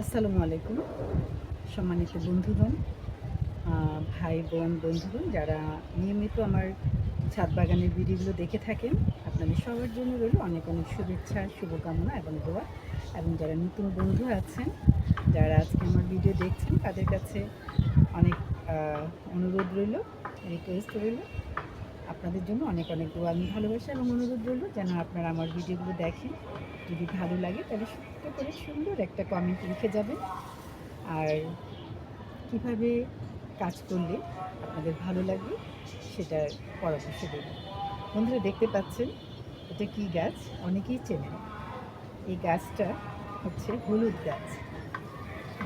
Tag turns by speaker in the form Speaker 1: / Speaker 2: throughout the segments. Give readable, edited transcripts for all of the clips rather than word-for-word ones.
Speaker 1: আসসালামু আলাইকুম সম্মানিত বন্ধুগণ, ভাই বোন বন্ধুগণ যারা নিয়মিত আমার ছাদ বাগানের ভিডিওগুলো দেখে থাকেন, আপনাদের সবার জন্য রইল অনেক অনেক শুভেচ্ছা, শুভকামনা এবং দোয়া। এবং যারা নতুন বন্ধু আছেন, যারা আজকে আমার ভিডিও দেখছেন, তাদের কাছে অনেক অনুরোধ রইল, রিকোয়েস্ট রইল, আপনাদের জন্য অনেক অনেক দোয়া, আমি ভালোবাসা এবং অনুরোধ রইল যেন আপনারা আমার ভিডিওগুলো দেখেন। যদি ভালো লাগে তাহলে ছোট্ট করে সুন্দর একটা কমেন্ট লিখে যাবেন। আর কিভাবে কাজ করলে আপনাদের ভালো লাগবে সেটার পরামর্শ দেবেন। বন্ধুরা দেখতে পাচ্ছেন এটা কি গাছ, অনেকেই চেনেন। এই গাছটা হচ্ছে হলুদ গাছ।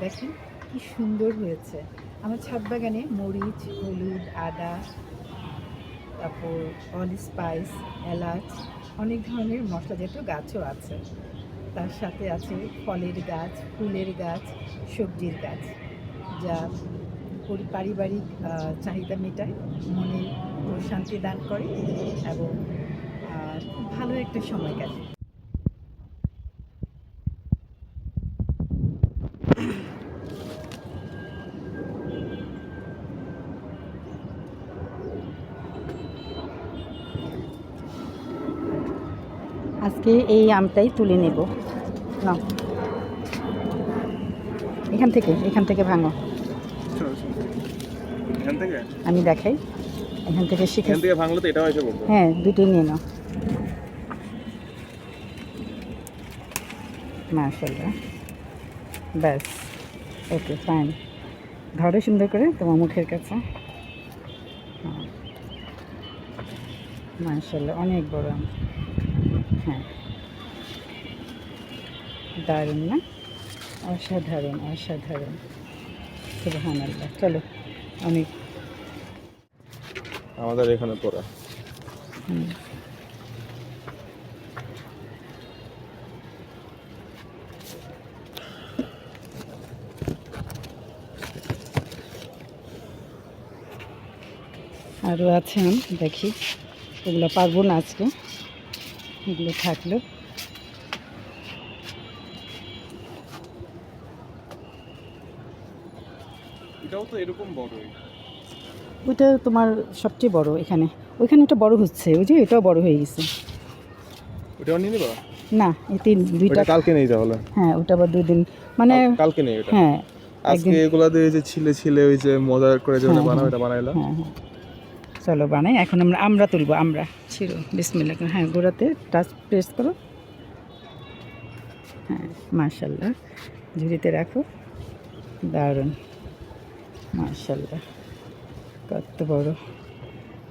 Speaker 1: দেখেন কি সুন্দর হয়েছে। আমার ছাদ বাগানে মরিচ, হলুদ, আদা, তারপর অল স্পাইস, এলাচ, অনেক ধরনের মশলা জাতীয় গাছও আছে। তার সাথে আছে ফলের গাছ, ফুলের গাছ, সবজির গাছ, যা পারিবারিক চাহিদা মেটায়, মনে প্রশান্তি দান করে এবং খুব ভালো একটা সময় কাটে। আজকে এই আমটাই তুলে নেব না, এখান থেকে ভাঙো, আমি দেখাই। এখান থেকে শিখে
Speaker 2: ভাঙলে তো এটাও এসে পড়বে।
Speaker 1: হ্যাঁ, দুটোই নিয়ে নাও। মাশাআল্লাহ, ব্যাস, ওকে ফাইন। ধরো সুন্দর করে তোমার মুখের কাছে। হ্যাঁ, মাশাআল্লাহ, অনেক বড় আম। হ্যাঁ, দারুণ না? অসাধারণ অসাধারণ, সুবহানাল্লাহ। চলো, অনেক
Speaker 2: আমাদের এখানে পড়া
Speaker 1: আরও আছে আম, দেখি। এগুলো পারবো না আজকে, এগুলো থাকলো।
Speaker 2: এটাও তো এরকম বড়ই।
Speaker 1: ওইটা তোমার সবচেয়ে বড় এখানে, ওইখানে ওটা বড় হচ্ছে, ওই যে এটাও বড় হয়ে গেছে।
Speaker 2: ওটাও নিয়ে নিবা?
Speaker 1: না, এই দুইটা
Speaker 2: কালকে নেই তাহলে।
Speaker 1: হ্যাঁ, ওটা আবার 2 দিন, মানে
Speaker 2: কালকে নেই ওটা।
Speaker 1: হ্যাঁ,
Speaker 2: আজকে এগুলা দিয়ে যে ছিলে ওই যে মজা করে যে বানাও, এটা বানাইলা।
Speaker 1: হ্যাঁ হ্যাঁ, চলো বানাই। এখন আমরা তুলবো, আমরা ছিল বিসমিল্লাহ। হ্যাঁ, গোড়াতে টাচ প্রেস করো। হ্যাঁ, মাশাআল্লাহ, ঝুড়িতে রাখো। দারুণ, মাশাআল্লাহ, কত বড়।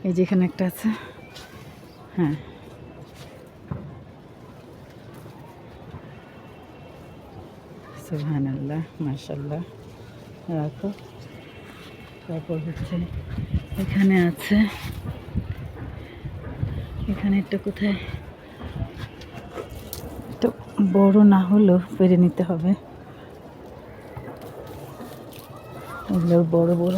Speaker 1: এই যে এখানে একটা আছে। হ্যাঁ, সুবহানাল্লাহ, মাশাআল্লাহ, রাখো। তারপর হচ্ছে এখানে আছে, এখানে একটা কোথায়, তো বড় না হলেও পেরে নিতে হবে। এগুলো বড় বড়।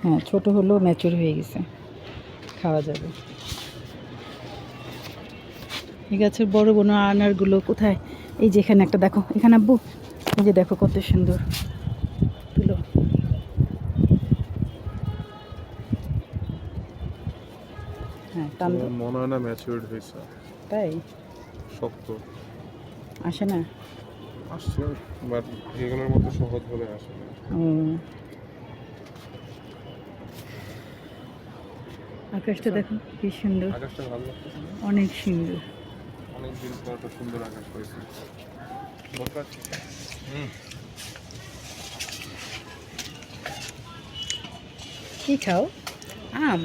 Speaker 1: হ্যাঁ, ছোট হলেও ম্যাচিউর হয়ে গেছে, খাওয়া যাবে। এই গাছের বড় বড় আনারগুলো কোথায়? এই যে এখানে একটা দেখো, এখানে আব্বু, এই যে দেখো কত সুন্দর। তুলো। হ্যাঁ, টান দাও।
Speaker 2: মনে হয় না ম্যাচিউরড হয়েছে।
Speaker 1: তাই
Speaker 2: শক্ত
Speaker 1: আসে না?
Speaker 2: আসছে, বাট এগুলোর মতো সহজ ভাবে আসে না।
Speaker 1: আকাশটা দেখো কি সুন্দর,
Speaker 2: আকাশটা ভালো লাগতেছে না?
Speaker 1: অনেক সুন্দর।
Speaker 2: অনেক দিন পর একটা সুন্দর আকাশ পাইছি। দরকার।
Speaker 1: কি খাও? আম?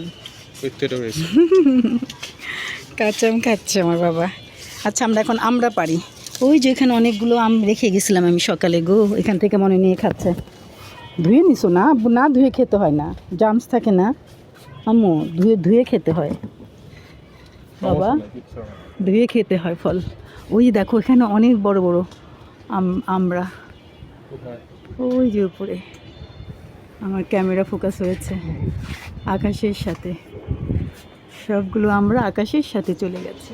Speaker 2: পেটটা হয়েছে।
Speaker 1: কাঁচা আম খাচ্ছে আমার বাবা। আচ্ছা, আমরা পারি। ওই যে এখানে অনেকগুলো আম রেখে গেছিলাম আমি সকালে গো, এখান থেকে মনে নিয়ে খাচ্ছে। ধুয়ে নিছো না? না ধুয়ে খেতে হয় না, জামস থাকে না আম্মু, ধুয়ে ধুয়ে খেতে হয় বাবা, ধুয়ে খেতে হয় ফল। ওই দেখো এখানে অনেক বড় বড় আমরা, ওই যে উপরে। আমার ক্যামেরা ফোকাস হয়েছে আকাশের সাথে। সবগুলো আমরা আকাশের সাথে চলে গেছে।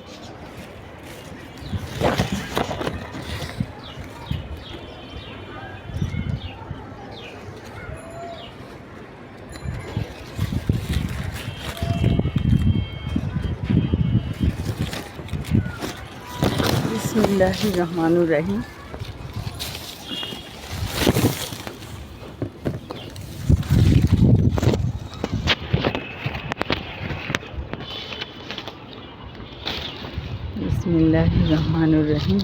Speaker 1: বিসমিল্লাহির রহমানির রহিম। বিসমিল্লাহির রহমানির রহিম।